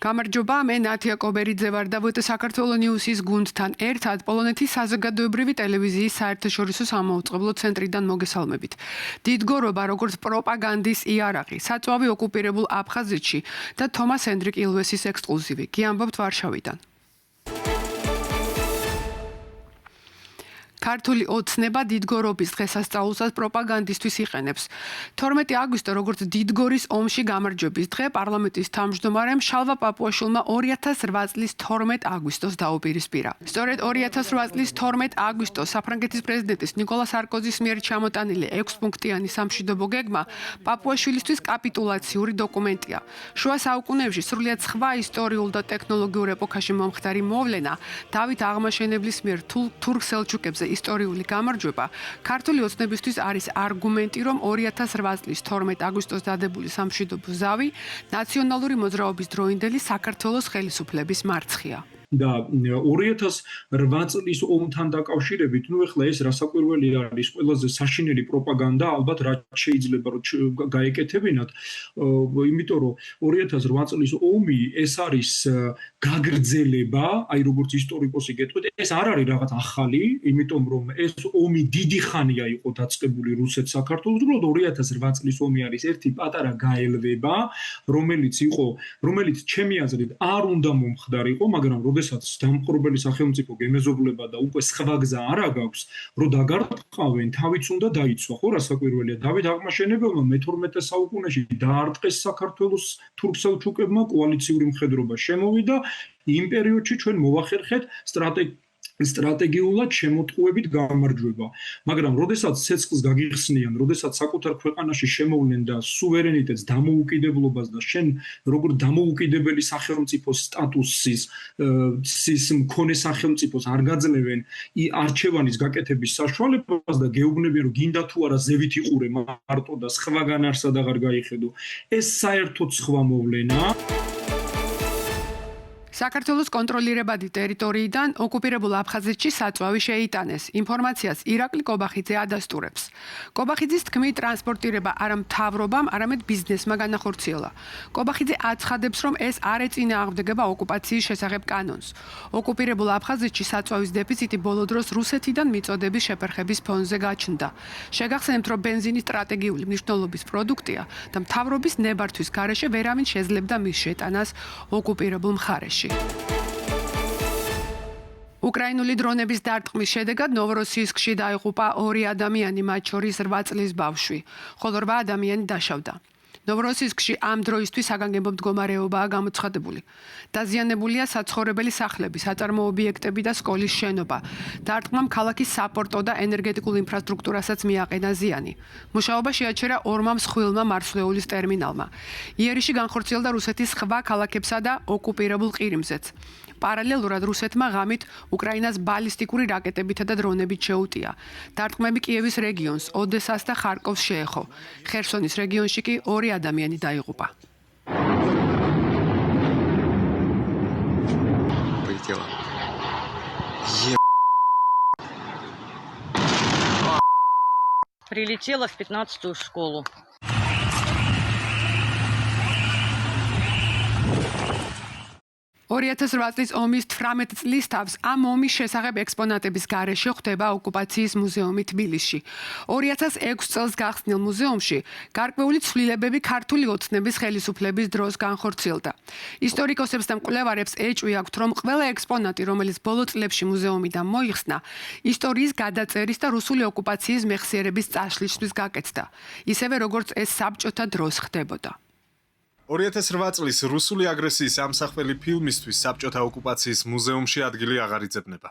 გამარჯობა, მე ნათია კობერიძე ვარ და ვტ საქართველოს ნიუსის გუნდთან ერთად პოლონეთის საზოგადოებრივი ტელევიზიის საერთაშორისო სამაუწყებლო ცენტრიდან მოგესალმებით. დიდგორობა როგორც პროპაგანდის იარაღი, საწვავი ოკუპირებულ აფხაზეთში და თომას ჰენდრიკ ილვესის ექსკლუზივი. გიამბობთ ვარშავიდან. ქართული ოცნება დიდგორობის დღესასწაულსაც პროპაგანდისთვის იყენებს. 12 აგვისტო როგორც დიდგორის ომში გამარჯვების დღე პარლამენტის თავმჯდომარემ შალვა პაპუაშვილმა 2008 წლის 12 აგვისტოს დაუპირისპირა. სწორედ 2008 წლის 12 აგვისტოს საფრანგეთის პრეზიდენტის ნიკოლა სარკოზის მიერ ჩამოტანილი 6-პუნქტიანი სამშვიდობო გეგმა პაპუაშვილისთვის კაპიტულაციური დოკუმენტია. შუა საუკუნეებში სრულიად სხვა ისტორიულ და ტექნოლოგიურ ეპოქაში მომხდარი მოვლენა დავით აღმაშენებლის მიერ თურქ-სელჩუკებზე ისტორიული გამარჯვება ქართული ოცნებისთვის არის არგუმენტი, რომ 2008 წლის 12 აგვისტოს დადებული სამშვიდობო ზავი ნაციონალური მოძრაობის დროინდელი საქართველოს ხელისუფლების მარცხია. და 2008 წლის ომთან დაკავშირებით, ეხლა ეს რასაკვირველი არის, ყველაზე საშინელი პროპაგანდა, ალბათ რაც შეიძლება რომ გაეკეთებინათ, იმიტომ რომ 2008 წლის ომი ეს არის გაგრძელება, აი როგორც ისტორიკოსი გეტყვით, ეს არ არის რაღაც ახალი, იმიტომ რომ ეს ომი დიდი ხანია იყო დაწყებული რუსეთ-საქართველოს, უბრალოდ 2008 წლის ომი არის ერთი პატარა გაელვება, რომელიც ჩემი აზრით არ უნდა მომხდარიყო, მაგრამ როდესაც დამპყრობელი სახელმწიფო გემეზობლება და უკვე სხვა გზა არ აქვს, რომ დაგარტყავენ, თავიც უნდა დაიცვა, ხო, რასაკვირველია, დავით აღმაშენებელმა მე-12 საუკუნეში დაარტყეს საქართველოს თურქ-სელჩუკებმა, კოალიციური მხედრობა შემოვიდა, იმ პერიოდში ჩვენ მოვახერხეთ სტრატეგიულად შემოტყუებით გამარჯვება. მაგრამ როდესაც ცეცხლს გაგიხსნიან, როდესაც საკუთარ ქვეყანაში შემოვლენ და სუვერენიტეტს, დამოუკიდებლობას და შენ როგორ დამოუკიდებელი სახელმწიფოს სტატუსის მქონე სახელმწიფოს არ გაძლევენ არჩევანის გაკეთების საშუალებას და გეუბნებიან, რომ გინდა თუ არა ზევით იყურე მარტო და სხვაგან არსად აღარ გაიხედო. ეს საერთოდ სხვა მოვლენაა. საქართველოს კონტროლირებადი ტერიტორიიდან ოკუპირებულ აფხაზეთში საწვავი შეიტანეს. ინფორმაციას ირაკლი კობახიძე ადასტურებს. კობახიძის თქმით, ტრანსპორტირება არა მთავრობამ, არამედ ბიზნესმა განახორციელა. კობახიძე აცხადებს, რომ ეს არ ეწინააღმდეგება ოკუპაციის შესახებ კანონს. ოკუპირებულ აფხაზეთში საწვავის დეფიციტი ბოლო დროს რუსეთიდან მიწოდების შეფერხების ფონზე გაჩნდა. შეგახსენებთ, რომ ბენზინი სტრატეგიული მნიშვნელობის პროდუქტია და მთავრობის ნებართვის გარეშე ვერავინ შეძლებდა მის შეტანას ოკუპირებულ მხარეში. უკრაინული დრონების დარტყმის შედეგად ნოვოროსიისკში დაიღუპა 2 ადამიანი, მათ შორის 8 წლის ბავშვი, ხოლო 8 ადამიანი დაშავდა. ნოვოროსიისკში ამ დროისთვის საგანგებო მდგომარეობაა გამოცხადებული. დაზიანებულია საცხოვრებელი სახლები, საწარმო ობიექტები და სკოლის შენობა. დარტყმამ ქალაქის საპორტო და ენერგეტიკულ ინფრასტრუქტურასაც მიაყენა ზიანი. მუშაობა შეაჩერა 2 მსხვილმა მარცვლეულის ტერმინალმა. იერიში განხორციელდა რუსეთის სხვა ქალაქებსა და ოკუპირებულ ყირიმზეც. პარალელურად რუსეთმა ღამით უკრაინას ბალისტიკური რაკეტებითა და დრონებით შეუტია. დარტყმები კიევის რეგიონს, ოდესას და ხარკოვს შეეხო. ხერსონის რეგიონში კი 2 ადამიანი დაიღუპა. Прилетела в 15-ю школу. წლის ომის 18 წლის თავს ამ ომის შესახებ ექსპონატების გარეშე ხდება ოკუპაციის მუზეუმი თბილისში. 2006 წელს გახსნილ მუზეუმში გარკვეული ცვლილებები ქართული ოცნების ხელისუფლების დროს განხორციელდა. ისტორიკოსებს და მკვლევარებს ეჭვი აქვთ, რომ ყველა ექსპონატი, რომელიც ბოლო წლებში მუზეუმიდან მოიხსნა, ისტორიის გადაწერის და რუსული ოკუპაციის მეხსიერების წაშლისთვის გაკეთდა, ისევე როგორც ეს საბჭოთა დროს ხდებოდა. 2008 წლის რუსული აგრესიის ამსახველი ფილმისთვის საბჭოთა ოკუპაციის მუზეუმში ადგილი აღარ იძებნება.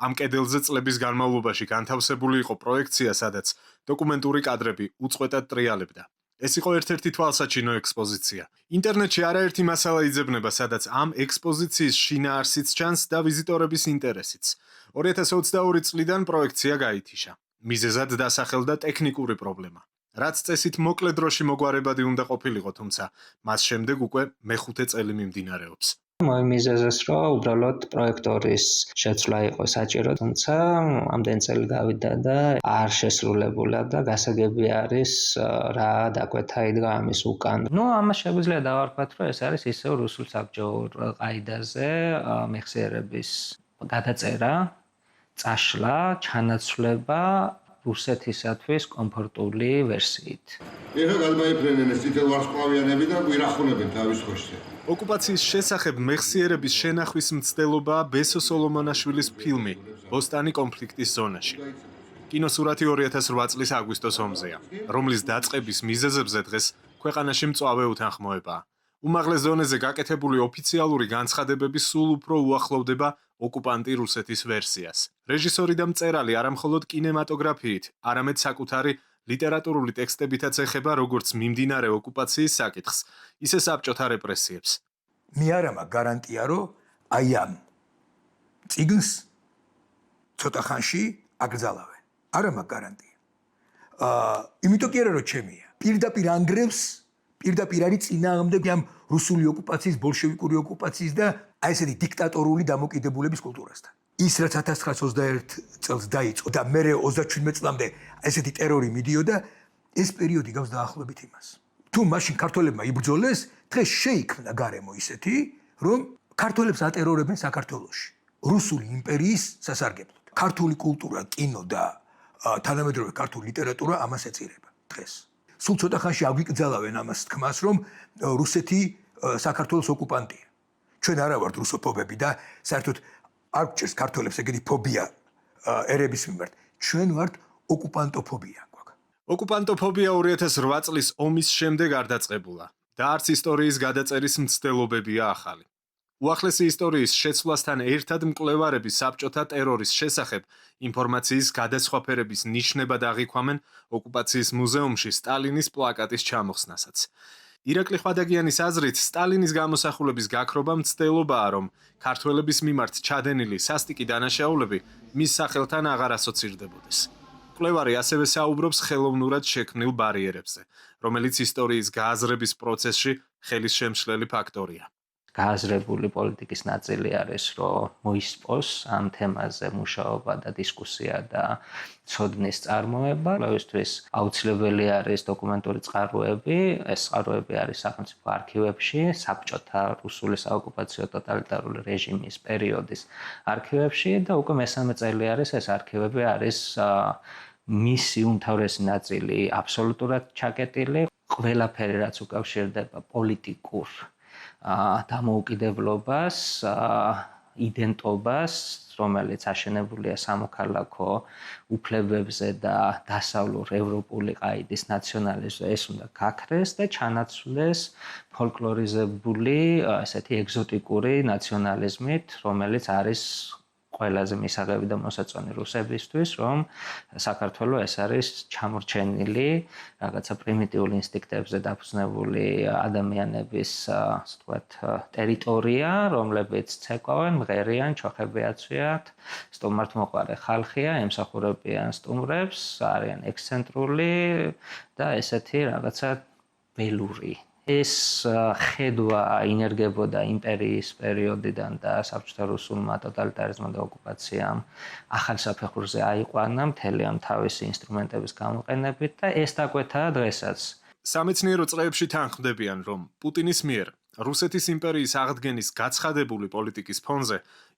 ამ კედელზე წლების განმავლობაში განთავსებული იყო პროექცია, სადაც დოკუმენტური კადრები უწყვეტად ტრიალებდა. ეს იყო ერთ-ერთი თვალსაჩინო ექსპოზიცია. ინტერნეტში არაერთი მასალა იძებნება, სადაც ამ ექსპოზიციის შინაარსიც ჩანს და ვიზიტორების ინტერესიც. 2022 წლიდან პროექცია გაითიშა. მიზეზად დასახელდა ტექნიკური პრობლემა. რაც წესით მოკლე დროში მოგვარებადი უნდა ყოფილიყო, თუმცა მას შემდეგ უკვე მე-5 წელი მიმდინარეობს. მოიმიზეზეს, რომ უბრალოდ პროექტორის შეცვლა იყო საჭირო, თუმცა ამდენი წელი გავიდა და არ შესრულებულა და გასაგები არის რა დაკვეთა იდგა ამის უკან. ამას შეგვიძლია დავარქვათ, რომ ეს არის ისევ რუსულ საბჭოურ ყაიდაზე მეხსიერების გადაწერა, წაშლა, ჩანაცვლება რუსეთისათვის კომფორტული ვერსიით. ეხლა გადმაიფრენენ ეს თითო ვარსკვლავიანები და გვირახუნებენ თავის ხოშზე. ოკუპაციის შესახებ მეხსიერების შენახვის მცდელობაა ბესო სოლომონაშვილის ფილმი ბოსტანი კონფლიქტის ზონაში. კინოსურათი 2008 წლის აგვისტოს ომზეა, რომლის დაწყების მიზეზებზე დღეს ქვეყანაში მწვავე უთანხმოებაა. უმაღლეს ზონეზე გაკეთებული ოფიციალური განცხადებები სულ უფრო უახლოვდება ოკუპანტი რუსეთის ვერსიას. რეჟისორი და მწერალი არამხოლოდ კინემატოგრაფიით, არამედ საკუთარი ლიტერატურული ტექსტებითაც ეხება როგორც მიმდინარე ოკუპაციის საკითხს, ისე საბჭოთა რეპრესიებს. მე არა მაქვს გარანტია, რომ აი ამ წიგნს ცოტა ხანში აკრძალავენ. არა მაქვს გარანტია. იმიტომ კი არა, რომ ჩემია. პირდაპირ ანგრევს, პირდაპირ არის წინააღმდეგ ამ რუსული ოკუპაციის, ბოლშევიკური ოკუპაციის და აი ესეთი დიქტატორული დამოკიდებულების კულტურასთან. ის რაც 1921 წელს დაიწყო და მერე 37 წლამდე ესეთი ტერორი მიდიოდა, ეს პერიოდი გავს დაახლოებით იმას. თუ მაშინ ქართველებმა იბრძოლეს, დღეს შეიქმნა გარემო ისეთი, რომ ქართველებს ატერორებენ საქართველოში, რუსული იმპერიის სასარგებლოდ. ქართული კულტურა, კინო და თანამედროვე ქართული ლიტერატურა ამას ეწირება დღეს. სულ ცოტა ხანში აგვიკრძალავენ ამას თქმას, რომ რუსეთი საქართველოს ოკუპანტია. ჩვენ არა ვართ რუსოფობები და საერთოდ არ გჭირს ქართველებს ეგეთი ფობია ერების მიმართ. ჩვენ ვართ ოკუპანტოფობია გვაქვს. ოკუპანტოფობია 2008 წლის ომის შემდეგ არ დაწყებულა და არც ისტორიის გადაწერის მცდელობებია ახალი. უახლესი ისტორიის შეცვლასთან ერთად მკვლევარები საბჭოთა ტერორის შესახებ ინფორმაციის გადასხვაფერების ნიშნებად აღიქვამენ ოკუპაციის მუზეუმში სტალინის პლაკატის ჩამოხსნასაც. ირაკლი ხვადაგიანის აზრით, სტალინის გამოსახულების გაქრობა მცდელობაა, რომ ქართველების მიმართ ჩადენილი სასტიკი დანაშაულები მის სახელთან აღარ ასოცირდებოდეს. მკვლევარი ასევე საუბრობს ხელოვნურად შექმნილ ბარიერებზე, რომელიც ისტორიის გააზრების პროცესში ხელის შემშლელი ფაქტორია. გააზრებული პოლიტიკის ნაწილი არის, რომ მოისპოს ამ თემაზე მუშაობა და დისკუსია და ცოდნის წარმოება. ლავისთვის აუცილებელი არის დოკუმენტური წყაროები, ეს წყაროები არის სახელმწიფო არქივებში, საბჭოთა რუსული საოკუპაციო ტოტალიტარული რეჟიმის პერიოდის არქივებში და უკვე მესამე წელი არის ეს არქივები არის მისი უმთავრესი ნაწილი აბსოლუტურად ჩაკეტილი, ყველაფერი რაც უკავშირდება პოლიტიკურ დამოუკიდებლობას, იდენტობას, რომელიც აშენებულია სამოქალაქო უფლებებზე და დასავლურ ევროპული ყაიდის ნაციონალიზმზე, ეს უნდა გაქრეს და ჩანაცვლეს ფოლკლორიზებული, ესეთი ეგზოტიკური ნაციონალიზმით, რომელიც არის ყველაზე მისაღები და მოსაწონი რუსებისთვის, რომ საქართველოს ეს არის ჩამორჩენილი რაღაცა პრიმიტიული ინსტინქტებზე დაფუძნებული ადამიანების, ასე ვთქვათ, ტერიტორია, რომლებიც ცეკვავენ, მღერიან, ჩოხები აცვიათ, სტუმართმოყვარე ხალხია, ემსახურებიან სტუმრებს, არიან ექსცენტრული და ესეთი რაღაცა ველური. ეს ხედვა ინერგებოდა იმპერიის პერიოდიდან და საბჭოთა რუსულმა ტოტალიტარიზმმა და ოკუპაციამ ახალ საფეხურზე აიყვანა მთელი ამ თავისი ინსტრუმენტების გამოყენებით და ეს დაკვეთაა დღესაც. სამეცნიერო წრეებში თანხმდებიან, რომ პუტინის მიერ რუსეთის იმპერიის აღდგენის გაცხადებული პოლიტიკის ფონზე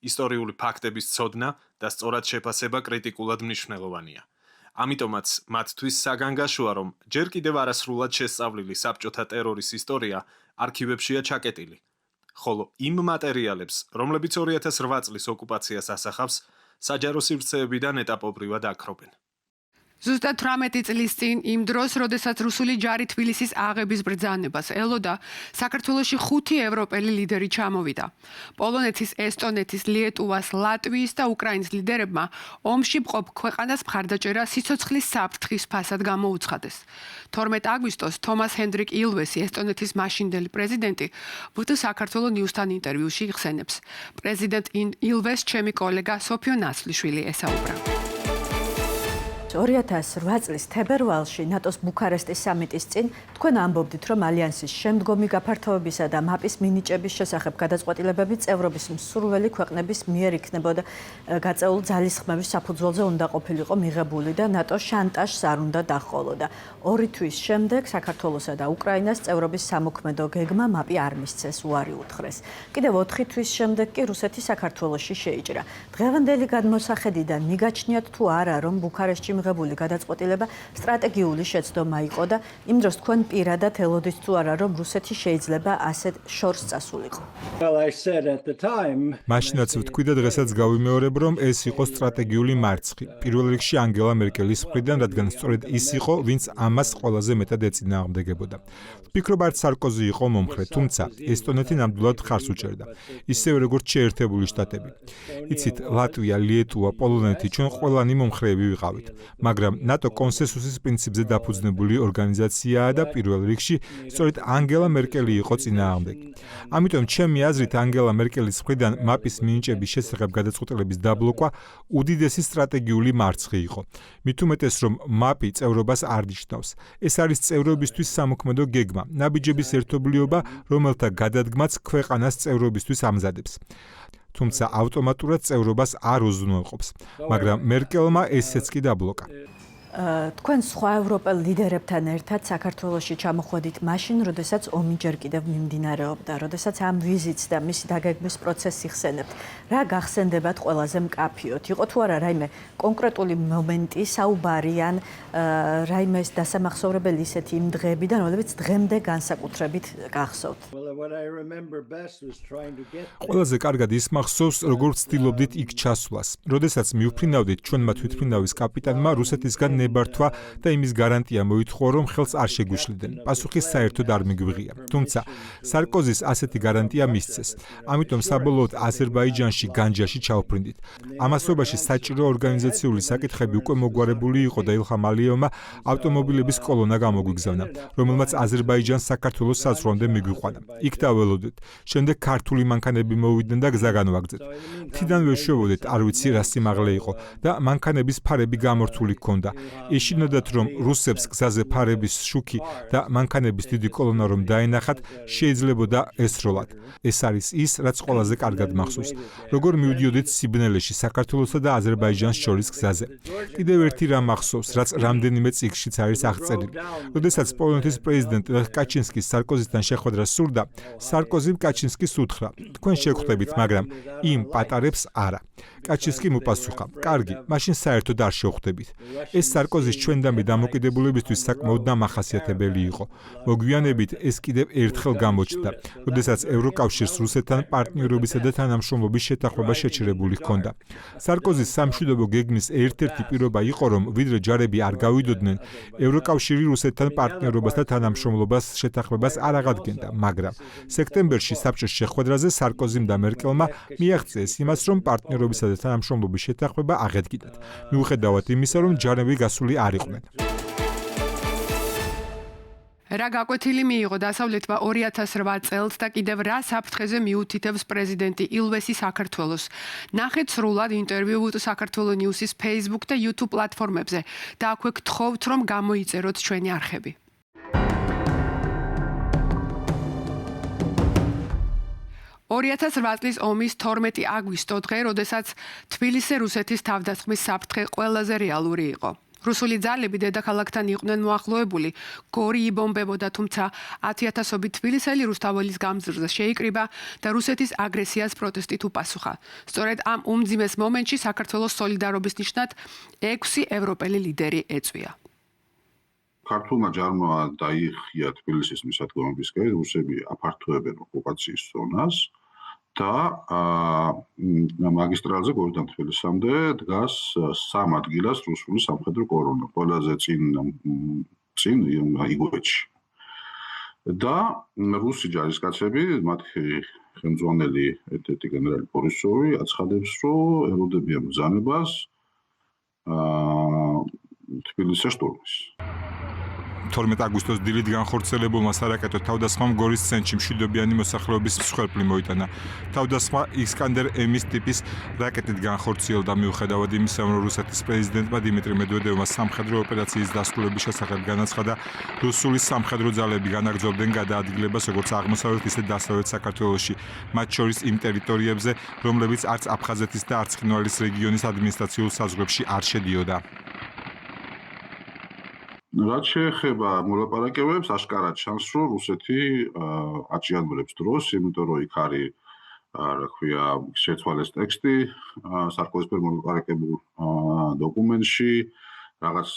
ისტორიული ფაქტების ცოდნა და სწორად შეფასება კრიტიკულად მნიშვნელოვანია. ამიტომაც მათთვის საგანგაშოა, რომ ჯერ კიდევ არასრულად შესწავლილი საბჭოთა ტერორის ისტორია არქივებშია ჩაკეტილი, ხოლო იმ მატერიალებს, რომლებიც 2008 წლის ოკუპაციას ასახავს, საჯარო სივრცეებიდან ეტაპობრივად აქრობენ. ზუსტად 18 წლის წინ იმ დროს, როდესაც რუსული ჯარი თბილისის აღების ბრძანებას ელოდა, საქართველოში 5 ევროპელი ლიდერი ჩამოვიდა. პოლონეთის, ესტონეთის, ლიეტუვას, ლატვიის და უკრაინის ლიდერებმა ომში მყოფ ქვეყანას მხარდაჭერა სიცოცხლის საფრთხის ფასად გამოუცხადეს. 12 აგვისტოს თომას ჰენდრიკ ილვესი, ესტონეთის მაშინდელი პრეზიდენტი, ბთ საქართველოს ნიუსთან ინტერვიუში იხსენებს. პრეზიდენტ ილვეს ჩემი კოლეგა სოფიო ნასლიშვილი ესაუბრა. 2008 წლის თებერვალში ნატოს ბუქარესტის სამიტის წინ თქვენ ამბობდით, რომ ალიანსის შემდგომი გაფართოებისა და მაპის მინიჭების შესახებ გადაწყვეტილებები წევრობის მსურველი ქვეყნების მიერ იქნებოდა გაწეული ძალისხმევის საფუძველზე უნდა ყოფილიყო მიღებული და ნატო შანტაჟს არ უნდა დაჰყოლოდა. 2 თვის შემდეგ საქართველოსა და უკრაინას წევრობის სამოქმედო გეგმა მაპი არ მისცეს, უარი უთხრეს. კიდევ 4 თვის შემდეგ კი რუსეთი საქართველოში შეიჭრა. დღევანდელი გადმოსახედიდან მიგაჩნიათ თუ არა, რომ ბუქარესტში მიღებული გადაწყვეტილება სტრატეგიული შეცდომა იყო და იმ დროს თქვენ პირადად ელოდით თუ არა, რომ რუსეთი შეიძლება ასეთ შორს წასულიყო. მაშინაც ვთქვი და დღესაც გავიმეორებ, რომ ეს იყო სტრატეგიული მარცხი. პირველ რიგში ანგელა მერკელის მხრიდან, რადგან სწორედ ის იყო, ვინც ამას ყველაზე მეტად ეწინააღმდეგებოდა. ვფიქრობ, არც სარკოზი იყო მომხრე, თუმცა ესტონეთი ნამდვილად ხარს უჭერდა. ისევე როგორც შეერთებული შტატები. იცით, ლატვია, ლიეტუვა, პოლონეთი ჩვენ ყველანი მომხრეები ვიყავით. მაგრამ ნატო კონსენსუსის პრინციპზე დაფუძნებული ორგანიზაციაა და პირველ რიგში სწორედ ანგელა მერკელი იყო წინააღმდეგი. ამიტომ ჩემი აზრით ანგელა მერკელის მხრიდან მაპის მინიჭების შესახებ გადაწყვეტილების დაბლოკვა უდიდესი სტრატეგიული მარცხი იყო. მით უმეტეს, რომ მაპი წევრობას არ ნიშნავს. ეს არის წევრობისთვის სამოქმედო გეგმა, ნაბიჯების ერთობლიობა, რომელთა გადადგმაც ქვეყანას წევრობისთვის ამზადებს. თუმცა ავტომატურად წევრობას არ უზრუნველყოფს, მაგრამ მერკელმა ესეც კი დაბლოკა. თქვენ სხვა ევროპელ ლიდერებთან ერთად საქართველოში ჩამოხვედით მაშინ, როდესაც ომი ჯერ კიდევ მიმდინარეობდა, როდესაც ამ ვიზიტს და მისი დაგეგმვის პროცესს იხსენებთ. რა გახსენდებათ ყველაზე მკაფიოდ? იყო თუ არა რაიმე კონკრეტული მომენტი, საუბარი ან რაიმე დასამახსოვრებელი ისეთი იმ დღეებიდან, რომლებიც დღემდე განსაკუთრებით გახსოვთ? ყველაზე კარგად ის მახსოვს, როგორც ცდილობდით იქ ჩასვლას. როდესაც მივფრინავდით, ჩვენმა თვითმფრინავის კაპიტანმა რუსეთისგან ნებართვა და იმის გარანტია მოითხოვა, რომ ხელს არ შეგვიშლიდნენ. პასუხი საერთოდ არ მიგვიღია. თუმცა სარკოზის ასეთი გარანტია მისცეს. ამიტომ საბოლოოდ აზერბაიჯანში განჯაში ჩავფრინდით. ამასობაში საჭირო ორგანიზაციული საკითხები უკვე მოგვარებული იყო და ილხამ ალიევმა ავტომობილების კოლონა გამოგვიგზავნა, რომელმაც აზერბაიჯანს საქართველოს საზღვრამდე მიგვიყვანა. იქ დაველოდეთ. შემდეგ ქართული მანქანები მოვიდნენ და გზა განვაგრძეთ. მთიდან ვეშვებოდით, არ ვიცი რა სიმაღლე იყო და მანქანების ფარები გამორთული ჰქონდა. ეშინოდათ, რომ რუსებს გზაზე ფარების შუქი და მანქანების დიდი კოლონა რომ დაენახათ, შეიძლებოდა ესროლათ. ეს არის ის, რაც ყველაზე კარგად მახსოვს. როგორ მივდიოდით სიბნელეში საქართველოსა და აზერბაიჯანს შორის გზაზე. კიდევ ერთი რამ მახსოვს, რაც რამდენიმე წიგნშიც არის აღწერილი. როდესაც პოლონეთის პრეზიდენტ ლეხ კაჩინსკის სარკოზისთან შეხვედრა სურდა, სარკოზიმ კაჩინსკის უთხრა: თქვენ შეგხვდებით, მაგრამ იმ პატარებს არა. კაჩინსკიმ უპასუხა: კარგი, მაშინ საერთოდ არ შევხვდებით. ეს სარკოზის ჩვენდამი დამოკიდებულებისთვის საკმაოდ დამახასიათებელი იყო. მოგვიანებით ეს კიდევ ერთხელ გამოჩნდა, როდესაც ევროკავშირს რუსეთთან პარტნიორობისა და თანამშრომლობის შეთანხმება შეჩერებული ჰქონდა. სარკოზის სამშვიდობო გეგმის ერთ-ერთი პირობა იყო, რომ ვიდრე ჯარები არ გავიდოდნენ, ევროკავშირი რუსეთთან პარტნიორობას და თანამშრომლობას შეთანხმებას არ აღადგენდა, მაგრამ სექტემბერში საბჭოს შეხვედრაზე სარკოზიმ და მერკელმა მიაღწიეს იმას, რომ პარტნიორობისა და თანამშრომლობის შეთანხმება აღედგინათ. მიუხედავად იმისა, რომ ჯარები გასული არ იყვნენ. რა გაკვეთილი მიიღო დასავლეთმა 2008 წელს და კიდევ რა საფრთხეზე მიუთითებს პრეზიდენტი ილვესი საქართველოს. ნახეთ სრულად ინტერვიუ საქართველოს ნიუსის Facebook და YouTube პლატფორმებზე და აქვე გთხოვთ, რომ გამოიწეროთ ჩვენი არხები. წლის ომის 12 აგვისტო დღე, როდესაც თბილისზე რუსეთის თავდასხმის საფრთხე ყველაზე რეალური იყო. რუსული ძალები დედაქალაქთან იყვნენ მოახლოებული, გორი იბომბებოდა, თუმცა 10,000-ობით თბილისელი რუსთაველის გამზირზე შეიკრიბა და რუსეთის აგრესიას პროტესტით უპასუხა. სწორედ ამ უმძიმეს მომენტში საქართველოს სოლიდარობის ნიშნად 6 ევროპელი ლიდერი ეწვია. ქართულმა ჯარმა დაიხია თბილისის მისადგომებისკენ, რუსები აფართოებენ ოკუპაციის ზონას და მაგისტრალზე გორიდან თბილისამდე დგას 3 ადგილას რუსული სამხედრო კორონა, ყველაზე წინ იგოვეთში. და რუსი ჯარისკაცები, მათი ხელმძღვანელი ერთ-ერთი გენერალი ბორისოვი აცხადებს, რომ ელოდებიან ბრძანებას თბილისის შტურმის. 12 აგვისტოს დილით განხორციელებულმა სარაკეტო თავდასხმამ გორის ცენტრში მშვიდობიანი მოსახლეობის მსხვერპლი მოიტანა. თავდასხმა ისკანდერ M-ის ტიპის რაკეტით განხორციელდა, მიუხედავად იმისა, რომ რუსეთის პრეზიდენტმა დიმიტრი მედვედევმა სამხედრო ოპერაციის დასრულების შესახებ განაცხადა, რუსული სამხედრო ძალები განაგრძობდნენ გადაადგილებას როგორც აღმოსავლეთ, ისე დასავლეთ საქართველოში, მათ შორის იმ ტერიტორიებზე, რომლებიც არც აფხაზეთის და არც ცხინვალის რეგიონის ადმინისტრაციულ საზღვრებში არ შედიოდა. რაც შეეხება მოლაპარაკებებს, აშკარად ჩანს, რომ რუსეთი აჭიანურებს დროს, იმიტომ რომ იქ არის, რა ქვია, შეცვალეს ტექსტი სარკოზის მიერ მოლაპარაკებულ დოკუმენტში, რაღაც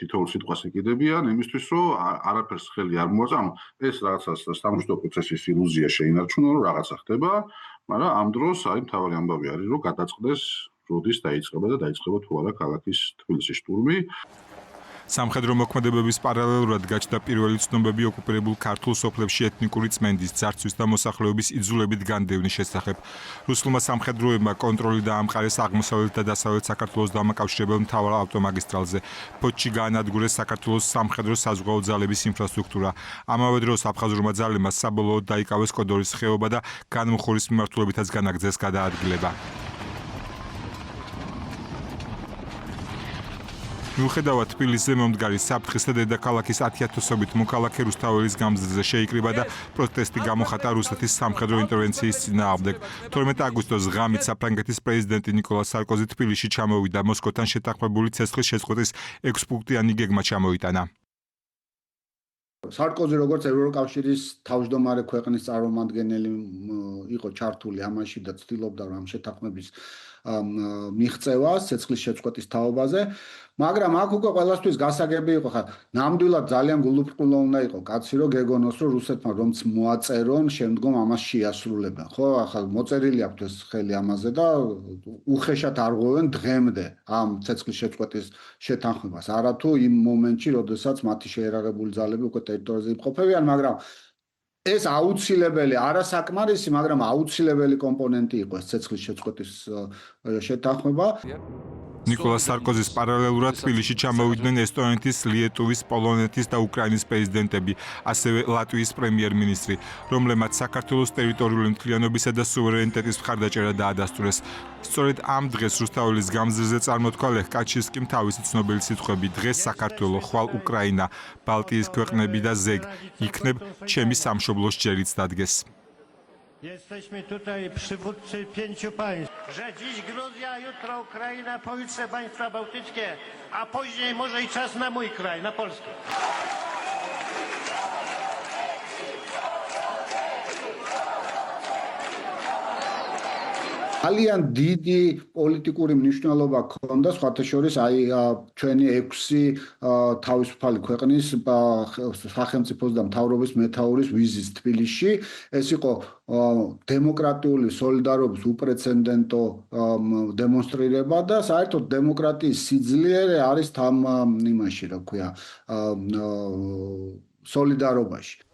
თითოეულ სიტყვას ეკიდებიან, იმისთვის, რომ არაფერს ხელი არ მოაწყო. ეს რაღაცა სამშვიდობო პროცესის ილუზია შეინარჩუნა, რომ რაღაცა ხდება, მაგრამ ამ დროს არის მთავარი ამბავი არის, რომ გადაწყდეს როდის დაიწყება და დაიწყება თუ არა ქალაქის თბილისის штурმი. სამხედრო მოქმედებების პარალელურად გაჩნდა პირველი ცნობები ოკუპირებულ ქართულ სოფლებში ეთნიკური წმენდის, ძარცვის და მოსახლეობის იძულებით განდევნის შესახებ. რუსულმა სამხედროებმა კონტროლი დაამყარეს აღმოსავლეთ და დასავლეთ საქართველოს დამაკავშირებელ მთავარ ავტომაგისტრალზე. ფოთში გაანადგურეს საქართველოს სამხედრო საზღვაო ძალების ინფრასტრუქტურა. ამავე დროს აფხაზურმა ძალებმა საბოლოოდ დაიკავეს კოდორის ხეობა და განმუხურის მიმართულებითაც განაგრძეს გადაადგილება. მიუხედავად თბილისზე მომდგარი საფრთხის და დედაქალაქის 10,000-ობით მოქალაქე რუსთაველის გამზირზე შეიკრიბა და პროტესტი გამოხატა რუსეთის სამხედრო ინტერვენციის წინააღმდეგ. 12 აგვისტოს ღამით საფრანგეთის პრეზიდენტი ნიკოლას სარკოზი თბილისში ჩამოვიდა. მოსკოვთან შეთანხმებული ცეცხლის შეწყვეტის 6-პუნქტიანი გეგმა ჩამოიტანა. სარკოზი როგორც ევროკავშირის თავმჯდომარე ქვეყნის წარმომადგენელი იყო ჩართული ამაში და ცდილობდა რომ შეთანხმების მიღწევას ცეცხლის შეწყვეტის თაობაზე, მაგრამ აქ უკვე ყველასთვის გასაგები იყო, ხა ნამდვილად ძალიან გულუბრყვილო უნდა იყოს კაცი, რომ გეგონოს, რომ რუსეთმა რომც მოაწერონ, შემდგომ ამას შეასრულებენ. ხო, ახლა მოწერილი აქვს ეს ხელი ამაზე და უხეშად არ ღვევენ დღემდე ამ ცეცხლის შეწყვეტის შეთანხმებას. არათუ იმ მომენტში, როდესაც მათი შეერაღებული ძალები უკვე ტერიტორიაზე იმყოფებიან, მაგრამ ეს აუცილებელი, არასაკმარისი, მაგრამ აუცილებელი კომპონენტი იყო ეს ცეცხლის შეწყვეტის შეთანხმება. ნიკოლას სარკოზის პარალელურად თბილისში ჩამოვიდნენ ესტონეთის, ლიეტუვის, პოლონეთის და უკრაინის პრეზიდენტები, ასევე ლატვიის პრემიერ-მინისტრი, რომლებმაც საქართველოს ტერიტორიული მთლიანობისა და სუვერენიტეტის მხარდაჭერა დაადასტურეს. სწორედ ამ დღეს რუსთაველის გამზირზე წარმოთქვა ლეხ კაჩინსკიმ თავისი ცნობილი სიტყვები: დღეს საქართველო, ხვალ უკრაინა, ბალტიის ქვეყნები და ზეგ იქნებ ჩემი სამშობლოს ჯერიც დადგეს. Jesteśmy tutaj przywódcy 5 państw, że dziś Gruzja, jutro Ukraina, pojutrze państwa bałtyckie, a później może i czas na mój kraj, na Polskę. ძალიან დიდი პოლიტიკური მნიშვნელობა ჰქონდა სხვათა შორის აი ჩვენი 6 თავისუფალი ქვეყნის სახელმწიფოს და მთავრობის მეთაურის ვიზიტ თბილისში. ეს იყო დემოკრატიული სოლიდარობის უპრეცედენტო დემონსტრირება და საერთოდ დემოკრატიის სიძლიერე არის там იმაში, რა ქვია, სოლიდარობაში.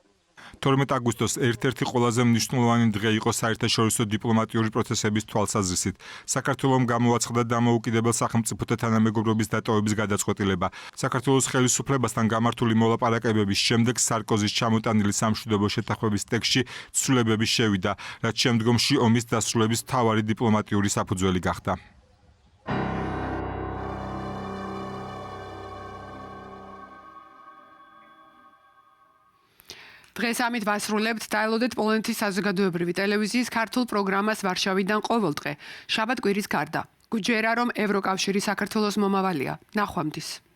12 აგვისტოს ერთ-ერთი ყველაზე მნიშვნელოვანი დღე იყო საერთაშორისო დიპლომატიური პროცესების თვალსაზრისით. საქართველომ გამოაცხადა დამოუკიდებელ სახელმწიფოთა თანამეგობრობის დატოვების გადაწყვეტილება. საქართველოს ხელისუფლებასთან გამართული მოლაპარაკებების შემდეგ სარკოზის ჩამოტანილი სამშვიდობო შეთანხმების ტექსტში ცვლილებები შევიდა, რაც შემდგომში ომის დასრულების მთავარი დიპლომატიური საფუძველი გახდა. დღეს ამით ვასრულებთ დაელოდეთ პოლონეთის საზოგადოებრივი ტელევიზიის ქართულ პროგრამას ვარშავიდან ყოველდღე, შაბათ-კვირის გარდა. გუჯერა რომ ევროკავშირი საქართველოს მომავალია. ნახვამდის.